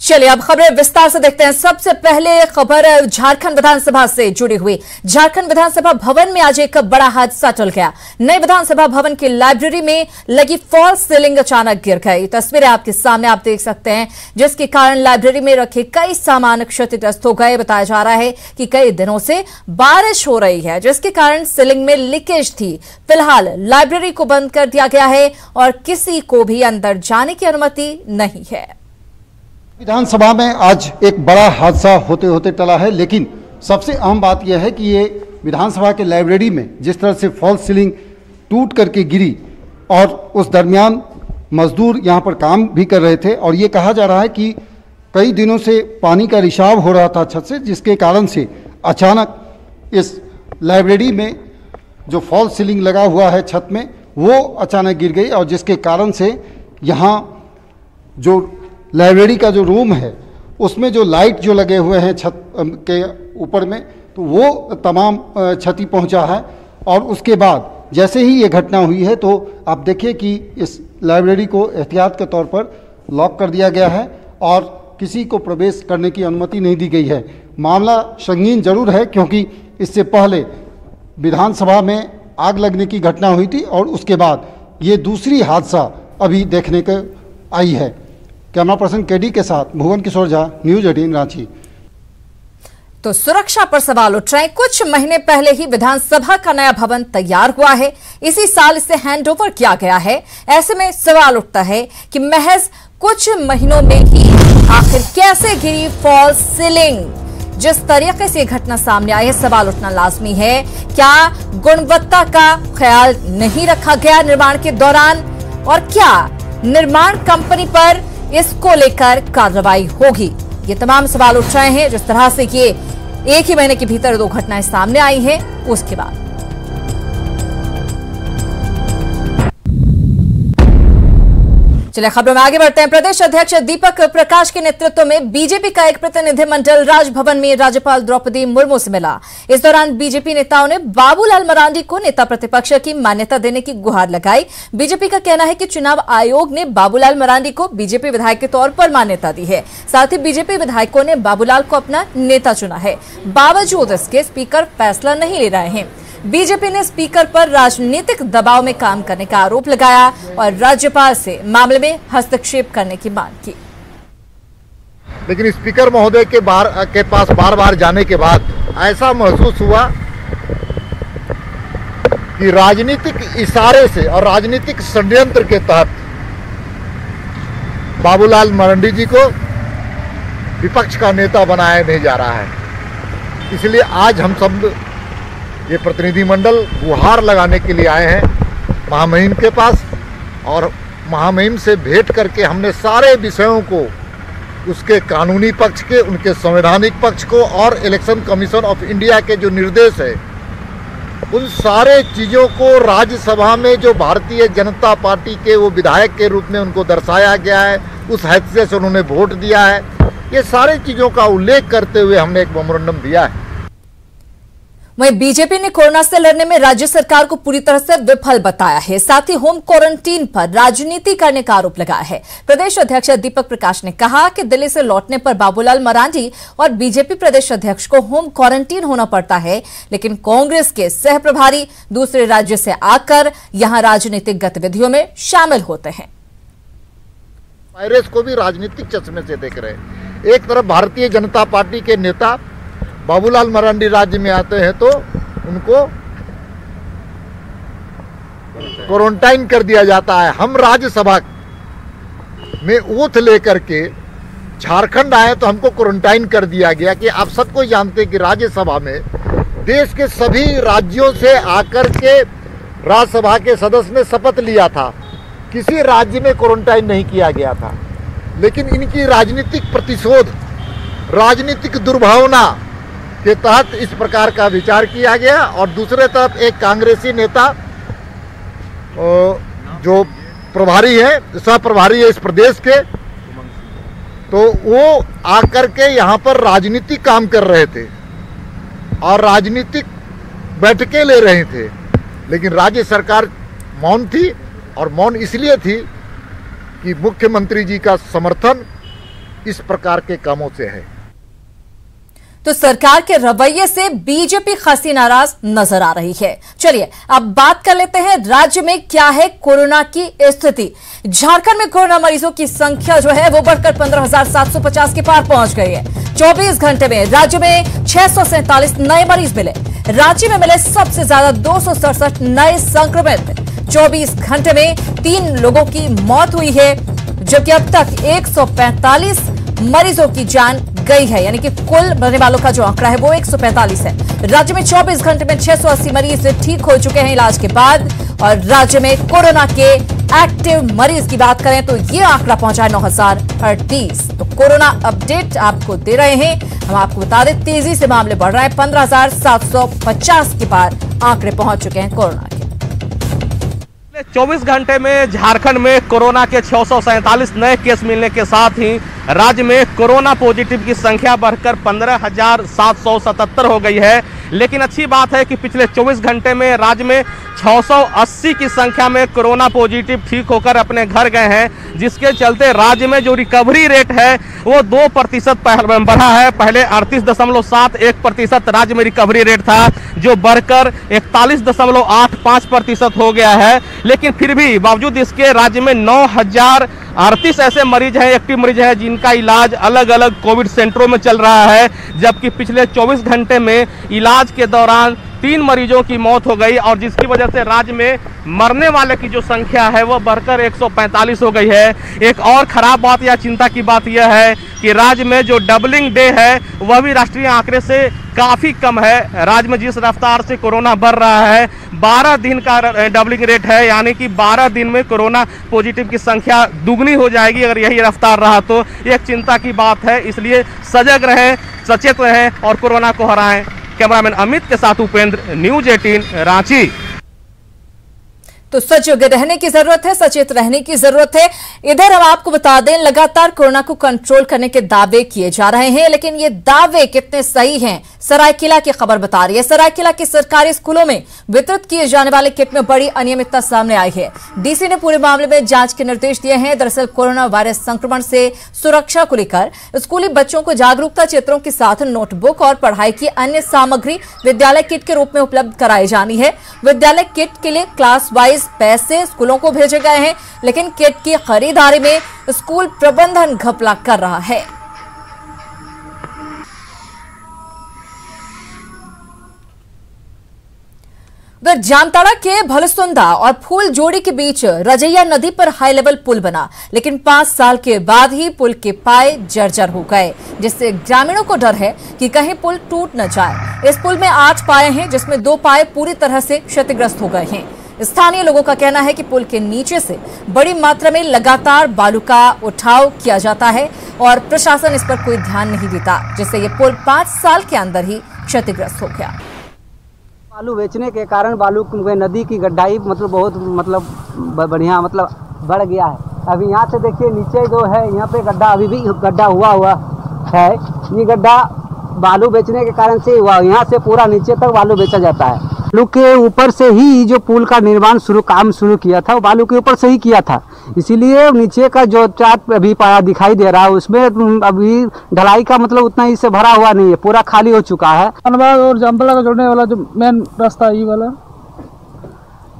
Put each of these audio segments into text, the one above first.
चलिए अब खबरें विस्तार से देखते हैं। सबसे पहले खबर झारखंड विधानसभा से जुड़ी हुई। झारखंड विधानसभा भवन में आज एक बड़ा हादसा टल गया। नए विधानसभा भवन की लाइब्रेरी में लगी फॉल्स सीलिंग अचानक गिर गई। तस्वीरें आपके सामने आप देख सकते हैं, जिसके कारण लाइब्रेरी में रखे कई सामान क्षतिग्रस्त हो गए। बताया जा रहा है कि कई दिनों से बारिश हो रही है, जिसके कारण सीलिंग में लीकेज थी। फिलहाल लाइब्रेरी को बंद कर दिया गया है और किसी को भी अंदर जाने की अनुमति नहीं है। विधानसभा में आज एक बड़ा हादसा होते होते टला है, लेकिन सबसे अहम बात यह है कि ये विधानसभा के लाइब्रेरी में जिस तरह से फॉल्स सीलिंग टूट करके गिरी और उस दरमियान मजदूर यहाँ पर काम भी कर रहे थे और ये कहा जा रहा है कि कई दिनों से पानी का रिसाव हो रहा था छत से, जिसके कारण से अचानक इस लाइब्रेरी में जो फॉल्स सीलिंग लगा हुआ है छत में वो अचानक गिर गई और जिसके कारण से यहाँ जो लाइब्रेरी का जो रूम है उसमें जो लाइट जो लगे हुए हैं छत के ऊपर में, तो वो तमाम क्षति पहुंचा है। और उसके बाद जैसे ही ये घटना हुई है तो आप देखिए कि इस लाइब्रेरी को एहतियात के तौर पर लॉक कर दिया गया है और किसी को प्रवेश करने की अनुमति नहीं दी गई है। मामला संगीन जरूर है, क्योंकि इससे पहले विधानसभा में आग लगने की घटना हुई थी और उसके बाद ये दूसरी हादसा अभी देखने को आई है। कैमरा पर्सन केडी के साथ भुवन किशोर झा, न्यूज 18 रांची। तो सुरक्षा पर सवाल उठ रहे हैं। कुछ महीने पहले ही विधानसभा का नया भवन तैयार हुआ है, इसी साल इसे हैंडओवर किया गया है। ऐसे में सवाल उठता है कि महज कुछ महीनों में ही आखिर कैसे गिरी फॉल्स सीलिंग। जिस तरीके से यह घटना सामने आई है, सवाल उठना लाजमी है। क्या गुणवत्ता का ख्याल नहीं रखा गया निर्माण के दौरान, और क्या निर्माण कंपनी पर इसको लेकर कार्रवाई होगी? ये तमाम सवाल उठ रहे हैं। जिस तरह से ये एक ही महीने के भीतर दो घटनाएं सामने आई हैं, उसके बाद चलिए खबरों में आगे बढ़ते हैं। प्रदेश अध्यक्ष दीपक प्रकाश के नेतृत्व में बीजेपी का एक प्रतिनिधिमंडल राजभवन में राज्यपाल द्रौपदी मुर्मू से मिला। इस दौरान बीजेपी नेताओं ने बाबूलाल मरांडी को नेता प्रतिपक्ष की मान्यता देने की गुहार लगाई। बीजेपी का कहना है कि चुनाव आयोग ने बाबूलाल मरांडी को बीजेपी विधायक के तौर पर मान्यता दी है। साथ ही बीजेपी विधायकों ने बाबूलाल को अपना नेता चुना है। बावजूद इसके स्पीकर फैसला नहीं ले रहे हैं। बीजेपी ने स्पीकर पर राजनीतिक दबाव में काम करने का आरोप लगाया और राज्यपाल से मामले में हस्तक्षेप करने की मांग की। लेकिन स्पीकर महोदय के पास बार बार जाने के बाद ऐसा महसूस हुआ कि राजनीतिक इशारे से और राजनीतिक षड्यंत्र के तहत बाबूलाल मरांडी जी को विपक्ष का नेता बनाया नहीं जा रहा है। इसलिए आज हम सब ये प्रतिनिधिमंडल गुहार लगाने के लिए आए हैं महामहिम के पास, और महामहिम से भेंट करके हमने सारे विषयों को, उसके कानूनी पक्ष के, उनके संवैधानिक पक्ष को और इलेक्शन कमीशन ऑफ इंडिया के जो निर्देश है, उन सारे चीज़ों को राज्यसभा में जो भारतीय जनता पार्टी के वो विधायक के रूप में उनको दर्शाया गया है, उस हैसियत से उन्होंने वोट दिया है, ये सारी चीज़ों का उल्लेख करते हुए हमने एक मेमोरेंडम दिया है। वहीं बीजेपी ने कोरोना से लड़ने में राज्य सरकार को पूरी तरह से विफल बताया है। साथ ही होम क्वारंटीन पर राजनीति करने का आरोप लगाया है। प्रदेश अध्यक्ष दीपक प्रकाश ने कहा कि दिल्ली से लौटने पर बाबूलाल मरांडी और बीजेपी प्रदेश अध्यक्ष को होम क्वारंटीन होना पड़ता है, लेकिन कांग्रेस के सह प्रभारी दूसरे राज्य से आकर यहां राजनीतिक गतिविधियों में शामिल होते हैं। वायरस को भी राजनीतिक चश्मे से देख रहे हैं। एक तरफ भारतीय जनता पार्टी के नेता बाबूलाल मरांडी राज्य में आते हैं तो उनको क्वारंटाइन कर दिया जाता है। हम राज्यसभा में ओथ लेकर के झारखंड आए तो हमको क्वारंटाइन कर दिया गया कि आप सबको जानते हैं कि राज्यसभा में देश के सभी राज्यों से आकर के राज्यसभा के सदस्य ने शपथ लिया था। किसी राज्य में क्वारंटाइन नहीं किया गया था, लेकिन इनकी राजनीतिक प्रतिशोध, राजनीतिक दुर्भावना के तहत इस प्रकार का विचार किया गया। और दूसरे तरफ एक कांग्रेसी नेता जो प्रभारी है, सह प्रभारी है इस प्रदेश के, तो वो आकर के यहाँ पर राजनीतिक काम कर रहे थे और राजनीतिक बैठकें ले रहे थे, लेकिन राज्य सरकार मौन थी। और मौन इसलिए थी कि मुख्यमंत्री जी का समर्थन इस प्रकार के कामों से है। तो सरकार के रवैये से बीजेपी खासी नाराज नजर आ रही है। चलिए अब बात कर लेते हैं राज्य में क्या है कोरोना की स्थिति। झारखंड में कोरोना मरीजों की संख्या जो है वो बढ़कर 15,750 के पार पहुंच गई है। 24 घंटे में राज्य में 647 नए मरीज मिले। राज्य में मिले सबसे ज्यादा 267 नए संक्रमित। 24 घंटे में 3 लोगों की मौत हुई है, जबकि अब तक 145 मरीजों की जान गई है, यानी कि कुल मरने वालों का जो आंकड़ा है वो 145 है। राज्य में 24 घंटे में 680 मरीज ठीक हो चुके हैं इलाज के बाद। और राज्य में कोरोना के एक्टिव मरीज की बात करें तो ये आंकड़ा पहुंचा है 9,038। तो कोरोना अपडेट आपको दे रहे हैं। हम आपको बता दें तेजी से मामले बढ़ रहे हैं। 15,750 के पार आंकड़े पहुंच चुके हैं कोरोना के। 24 घंटे में झारखंड में कोरोना के 647 नए केस मिलने के साथ ही राज्य में कोरोना पॉजिटिव की संख्या बढ़कर 15,777 हो गई है। लेकिन अच्छी बात है कि पिछले 24 घंटे में राज्य में 680 की संख्या में कोरोना पॉजिटिव ठीक होकर अपने घर गए हैं, जिसके चलते राज्य में जो रिकवरी रेट है वो 2% बढ़ा है। पहले 38.71% राज्य में रिकवरी रेट था, जो बढ़कर 41.85% हो गया है। लेकिन फिर भी बावजूद इसके राज्य में 9,038 ऐसे मरीज हैं, एक्टिव मरीज हैं, जिनका इलाज अलग अलग कोविड सेंटरों में चल रहा है। जबकि पिछले 24 घंटे में इलाज के दौरान 3 मरीजों की मौत हो गई, और जिसकी वजह से राज्य में मरने वाले की जो संख्या है वो बढ़कर 145 हो गई है। एक और खराब बात या चिंता की बात यह है कि राज्य में जो डबलिंग डे है वह भी राष्ट्रीय आंकड़े से काफी कम है। राज्य में जिस रफ्तार से कोरोना बढ़ रहा है, 12 दिन का डबलिंग रेट है, यानी कि 12 दिन में कोरोना पॉजिटिव की संख्या दुगनी हो जाएगी अगर यही रफ्तार रहा तो। एक चिंता की बात है, इसलिए सजग रहें, सचेत रहें और कोरोना को हराएं। कैमरामैन अमित के साथ उपेंद्र, न्यूज 18 रांची। तो सजग रहने की जरूरत है, सचेत रहने की जरूरत है। इधर हम आपको बता दें लगातार कोरोना को कंट्रोल करने के दावे किए जा रहे हैं, लेकिन ये दावे कितने सही हैं, सरायकेला की खबर बता रही है। सरायकेला के सरकारी स्कूलों में वितरित किए जाने वाले किट में बड़ी अनियमितता सामने आई है। डीसी ने पूरे मामले में जांच के निर्देश दिए हैं। दरअसल कोरोना वायरस संक्रमण से सुरक्षा को लेकर स्कूली बच्चों को जागरूकता चित्रों के साथ नोटबुक और पढ़ाई की अन्य सामग्री विद्यालय किट के रूप में उपलब्ध कराई जानी है। विद्यालय किट के लिए क्लास वाइज पैसे स्कूलों को भेजे गए हैं, लेकिन किट की खरीदारी में स्कूल प्रबंधन घपला कर रहा है। उधर जामताड़ा के भलसुंदा और फूल जोड़ी के बीच रजैया नदी पर हाई लेवल पुल बना, लेकिन 5 साल के बाद ही पुल के पाए जर्जर हो गए, जिससे ग्रामीणों को डर है कि कहीं पुल टूट न जाए। इस पुल में 8 पाए हैं, जिसमें 2 पाए पूरी तरह से क्षतिग्रस्त हो गए हैं। स्थानीय लोगों का कहना है कि पुल के नीचे से बड़ी मात्रा में लगातार बालू का उठाव किया जाता है और प्रशासन इस पर कोई ध्यान नहीं देता, जिससे ये पुल 5 साल के अंदर ही क्षतिग्रस्त हो गया। बालू बेचने के कारण बालू नदी की गड्ढाई बहुत बढ़िया बढ़ गया है। अभी यहाँ से देखिए नीचे जो है यहाँ पे गड्ढा अभी भी गड्ढा हुआ है। ये गड्ढा बालू बेचने के कारण से हुआ, यहाँ से पूरा नीचे तक बालू बेचा जाता है। बालू के ऊपर से ही जो पुल का निर्माण काम शुरू किया था वो बालू के ऊपर से ही किया था, इसीलिए नीचे का जो चाट अभी पाया दिखाई दे रहा है उसमें अभी ढलाई का उतना ही से भरा हुआ नहीं है, पूरा खाली हो चुका है। धनबाद और जामताड़ा को जोड़ने वाला जो मेन रास्ता है ये वाला,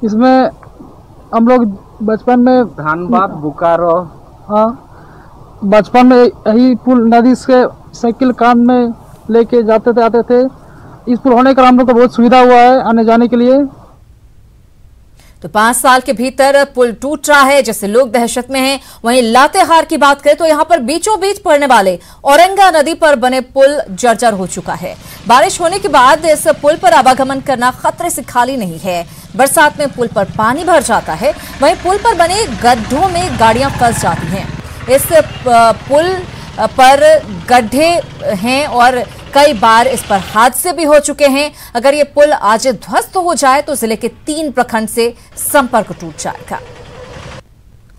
इसमें हम लोग बचपन में धनबाद बोकारो, हाँ बचपन में यही पुल नदी से साइकिल कान में लेके जाते थे आते थे। इस पुल होने का हम लोग को बहुत सुविधा हुआ है आने जाने के लिए। तो 5 साल के भीतर पुल टूट रहा है, जिससे लोग दहशत में हैं। वहीं लातेहार की बात करें तो यहां पर बीचों बीच पड़ने वाले औरंगा नदी पर बने पुल जर्जर हो चुका है। बारिश होने के बाद इस पुल पर आवागमन करना खतरे से खाली नहीं है। बरसात में पुल पर पानी भर जाता है, वहीं पुल पर बने गड्ढों में गाड़ियां फंस जाती हैं। इस पुल पर गड्ढे हैं और कई बार इस पर हादसे भी हो चुके हैं। अगर ये पुल आज ध्वस्त हो जाए तो जिले के 3 प्रखंड से संपर्क टूट जाएगा।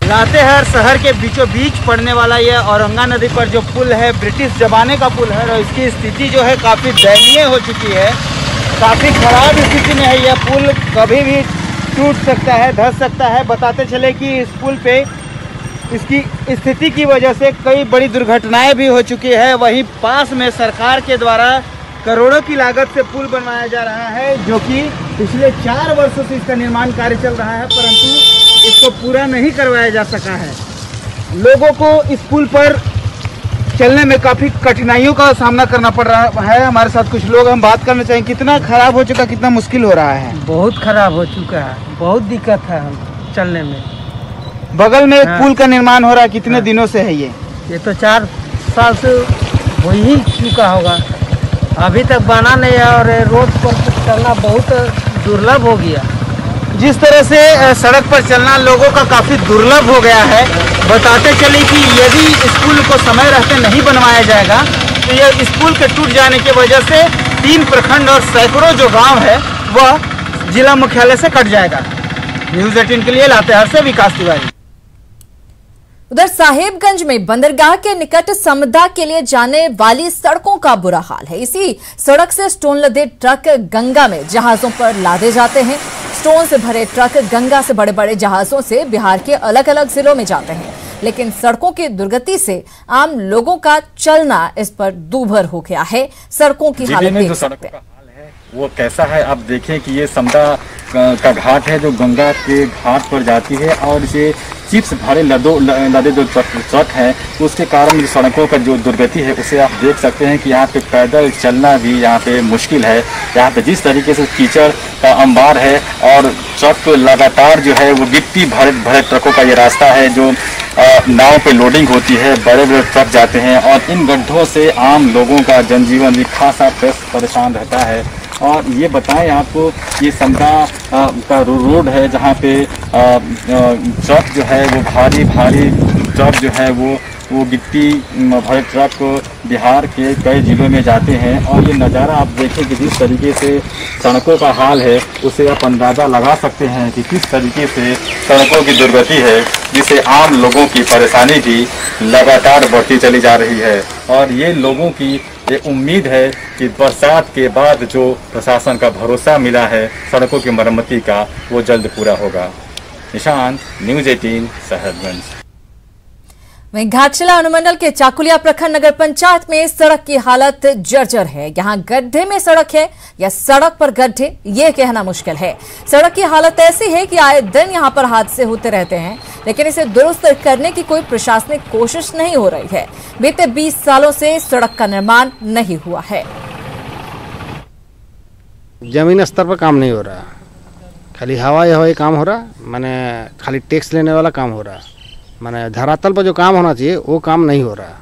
लातेहार शहर के बीचों बीच पड़ने वाला यह औरंगा नदी पर जो पुल है ब्रिटिश जमाने का पुल है और इसकी स्थिति जो है काफ़ी दयनीय हो चुकी है, काफ़ी खराब स्थिति में है। यह पुल कभी भी टूट सकता है, धंस सकता है। बताते चले कि इस पुल पे इसकी स्थिति की वजह से कई बड़ी दुर्घटनाएं भी हो चुकी है। वहीं पास में सरकार के द्वारा करोड़ों की लागत से पुल बनवाया जा रहा है, जो कि पिछले 4 वर्षों से इसका निर्माण कार्य चल रहा है, परंतु इसको पूरा नहीं करवाया जा सका है। लोगों को इस पुल पर चलने में काफ़ी कठिनाइयों का सामना करना पड़ रहा है। हमारे साथ कुछ लोग, हम बात करना चाहेंगे, कितना खराब हो चुका, कितना मुश्किल हो रहा है? बहुत खराब हो चुका है, बहुत दिक्कत है चलने में। बगल में एक पुल का निर्माण हो रहा है, कितने दिनों से है ये तो 4 साल से हो ही चुका होगा, अभी तक बना नहीं है और रोड पर चलना बहुत दुर्लभ हो गया। जिस तरह से सड़क पर चलना लोगों का काफ़ी दुर्लभ हो गया है, बताते चले कि यदि इस पुल को समय रहते नहीं बनवाया जाएगा तो यह इस पुल के टूट जाने की वजह से 3 प्रखंड और सैकड़ों जो गांव है वह जिला मुख्यालय से कट जाएगा। न्यूज़ 18 के लिए लातेहार से विकास तिवारी। उधर साहेबगंज में बंदरगाह के निकट समदा के लिए जाने वाली सड़कों का बुरा हाल है। इसी सड़क से स्टोन लदे ट्रक गंगा में जहाजों पर लादे जाते हैं। स्टोन से भरे ट्रक गंगा से बड़े बड़े जहाजों से बिहार के अलग अलग जिलों में जाते हैं, लेकिन सड़कों की दुर्गति से आम लोगों का चलना इस पर दूभर हो गया है। सड़कों की हालत देख सकते हैं। वो कैसा है आप देखें कि ये समदा का घाट है जो गंगा के घाट पर जाती है, और इसे चिप्स भरे लदे जो ट्रक है उसके कारण सड़कों का जो दुर्गति है उसे आप देख सकते हैं कि यहाँ पे पैदल चलना भी यहाँ पे मुश्किल है। यहाँ पे जिस तरीके से कीचड़ का अंबार है और ट्रक लगातार जो है वो गिट्टी भरे ट्रकों का ये रास्ता है जो नाव पे लोडिंग होती है, बड़े बड़े ट्रक जाते हैं और इन गड्ढों से आम लोगों का जनजीवन भी खासा परेशान रहता है। और ये बताएं आपको, ये समदा का रोड है जहाँ पे ट्रक जो है वो भारी ट्रक जो है वो गिट्टी भरे ट्रक बिहार के कई जिलों में जाते हैं। और ये नज़ारा आप देखें कि जिस तरीके से सड़कों का हाल है उसे आप अंदाज़ा लगा सकते हैं कि किस तरीके से सड़कों की दुर्गति है, जिससे आम लोगों की परेशानी भी लगातार बढ़ती चली जा रही है। और ये लोगों की ये उम्मीद है कि बरसात के बाद जो प्रशासन का भरोसा मिला है सड़कों की मरम्मती का वो जल्द पूरा होगा। निशान, न्यूज़ 18 साहेबगंज। वहीं घाटशिला अनुमंडल के चाकुलिया प्रखंड नगर पंचायत में सड़क की हालत जर्जर है। यहाँ गड्ढे में सड़क है या सड़क पर गड्ढे, ये कहना मुश्किल है। सड़क की हालत ऐसी है कि आए दिन यहाँ पर हादसे होते रहते हैं, लेकिन इसे दुरुस्त करने की कोई प्रशासनिक कोशिश नहीं हो रही है। बीते 20 सालों से सड़क का निर्माण नहीं हुआ है। जमीन स्तर पर काम नहीं हो रहा, खाली हवाई काम हो रहा, माने खाली टैक्स लेने वाला काम हो रहा, माने धरातल पर जो काम होना चाहिए वो काम नहीं हो रहा।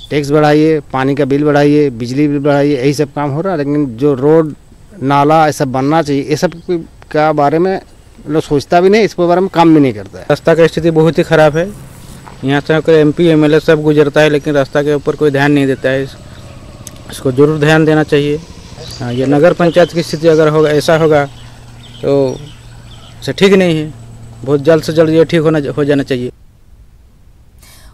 टैक्स बढ़ाइए, पानी का बिल बढ़ाइए, बिजली बिल बढ़ाइए, यही सब काम हो रहा है, लेकिन जो रोड नाला ये सब बनना चाहिए ये सब का बारे में लोग सोचता भी नहीं, इसके बारे में काम भी नहीं करता है। रास्ता की स्थिति बहुत ही खराब है। यहाँ से MP MLA सब गुजरता है, लेकिन रास्ता के ऊपर कोई ध्यान नहीं देता है। इसको जरूर ध्यान देना चाहिए। हाँ, ये नगर पंचायत की स्थिति अगर होगा ऐसा होगा तो इसे ठीक नहीं है। बहुत जल्द से जल्द ये ठीक हो जाना चाहिए।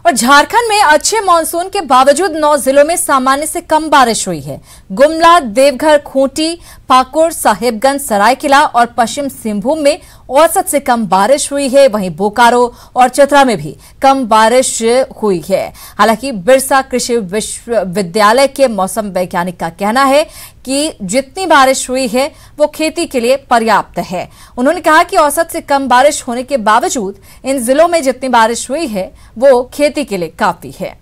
और झारखंड में अच्छे मानसून के बावजूद 9 जिलों में सामान्य से कम बारिश हुई है। गुमला, देवघर, खूंटी, पाकुड़, साहेबगंज, सरायकेला और पश्चिम सिंहभूम में औसत से कम बारिश हुई है। वहीं बोकारो और चतरा में भी कम बारिश हुई है। हालांकि बिरसा कृषि विश्वविद्यालय के मौसम वैज्ञानिक का कहना है कि जितनी बारिश हुई है वो खेती के लिए पर्याप्त है। उन्होंने कहा कि औसत से कम बारिश होने के बावजूद इन जिलों में जितनी बारिश हुई है वो खेती के लिए काफी है।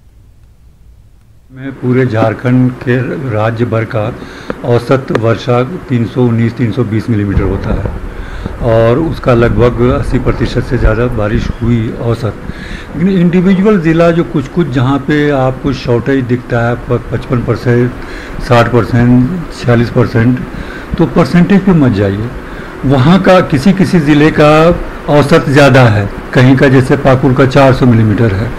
में पूरे झारखंड के राज्य भर का औसत वर्षा 319-320 मिलीमीटर होता है और उसका लगभग 80% से ज़्यादा बारिश हुई औसत। लेकिन इंडिविजुअल ज़िला जो कुछ जहाँ पे आपको शॉर्टेज दिखता है 55%, 60%, 46%, तो परसेंटेज पे मत जाइए। वहाँ का किसी ज़िले का औसत ज़्यादा है, कहीं का जैसे पाकुड़ का 400 मिलीमीटर है,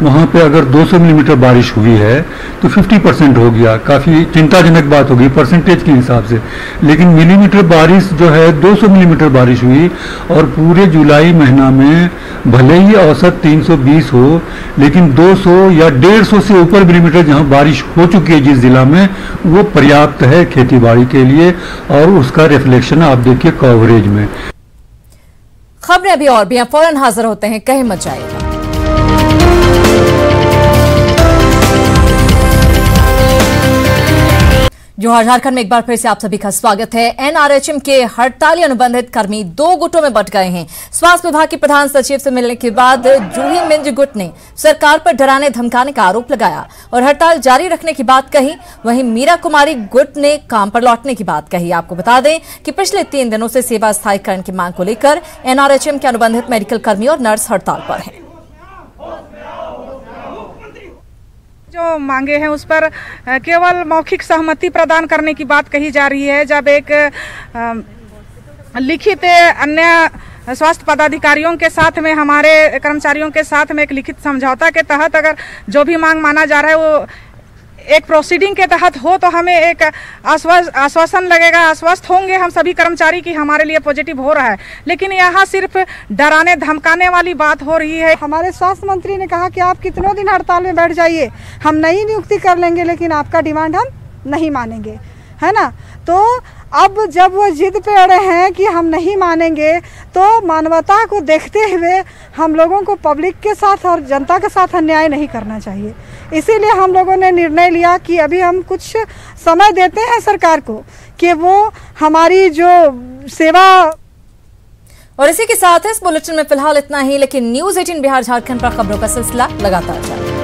वहाँ पे अगर 200 मिलीमीटर बारिश हुई है तो 50% हो गया, काफ़ी चिंताजनक बात होगी परसेंटेज के हिसाब से। लेकिन मिलीमीटर बारिश जो है 200 मिलीमीटर बारिश हुई और पूरे जुलाई महीना में भले ही औसत 320 हो, लेकिन 200 या 150 से ऊपर मिलीमीटर जहाँ बारिश हो चुकी है जिस जिला में, वो पर्याप्त है खेती बाड़ी के लिए और उसका रिफ्लेक्शन आप देखिए कवरेज में। खबरें अभी और भी हैं, फौरन हाजिर होते हैं, कहीं मत जाइएगा। जोहार झारखंड में एक बार फिर से आप सभी का स्वागत है। एनआरएचएम के हड़ताली अनुबंधित कर्मी 2 गुटों में बंट गए हैं। स्वास्थ्य विभाग के प्रधान सचिव से मिलने के बाद जूही मिंज गुट ने सरकार पर डराने धमकाने का आरोप लगाया और हड़ताल जारी रखने की बात कही। वहीं मीरा कुमारी गुट ने काम पर लौटने की बात कही। आपको बता दें कि पिछले 3 दिनों से सेवा स्थायीकरण की मांग को लेकर एनआरएचएम के अनुबंधित मेडिकल कर्मी और नर्स हड़ताल पर हैं। जो मांगे हैं उस पर केवल मौखिक सहमति प्रदान करने की बात कही जा रही है, जब एक लिखित अन्य स्वास्थ्य पदाधिकारियों के साथ में, हमारे कर्मचारियों के साथ में एक लिखित समझौता के तहत अगर जो भी मांग माना जा रहा है वो एक प्रोसीडिंग के तहत हो तो हमें एक आश्वासन लगेगा, आश्वस्त होंगे हम सभी कर्मचारी की हमारे लिए पॉजिटिव हो रहा है। लेकिन यहाँ सिर्फ डराने धमकाने वाली बात हो रही है। हमारे स्वास्थ्य मंत्री ने कहा कि आप कितनों दिन हड़ताल में बैठ जाइए, हम नई नियुक्ति कर लेंगे, लेकिन आपका डिमांड हम नहीं मानेंगे, है ना। तो अब जब वो जिद पे अड़े हैं कि हम नहीं मानेंगे, तो मानवता को देखते हुए हम लोगों को पब्लिक के साथ और जनता के साथ अन्याय नहीं करना चाहिए। इसीलिए हम लोगों ने निर्णय लिया कि अभी हम कुछ समय देते हैं सरकार को कि वो हमारी जो सेवा। और इसी के साथ इस बुलेटिन में फिलहाल इतना ही, लेकिन न्यूज़ 18 बिहार झारखंड पर खबरों का सिलसिला लगातार जारी है।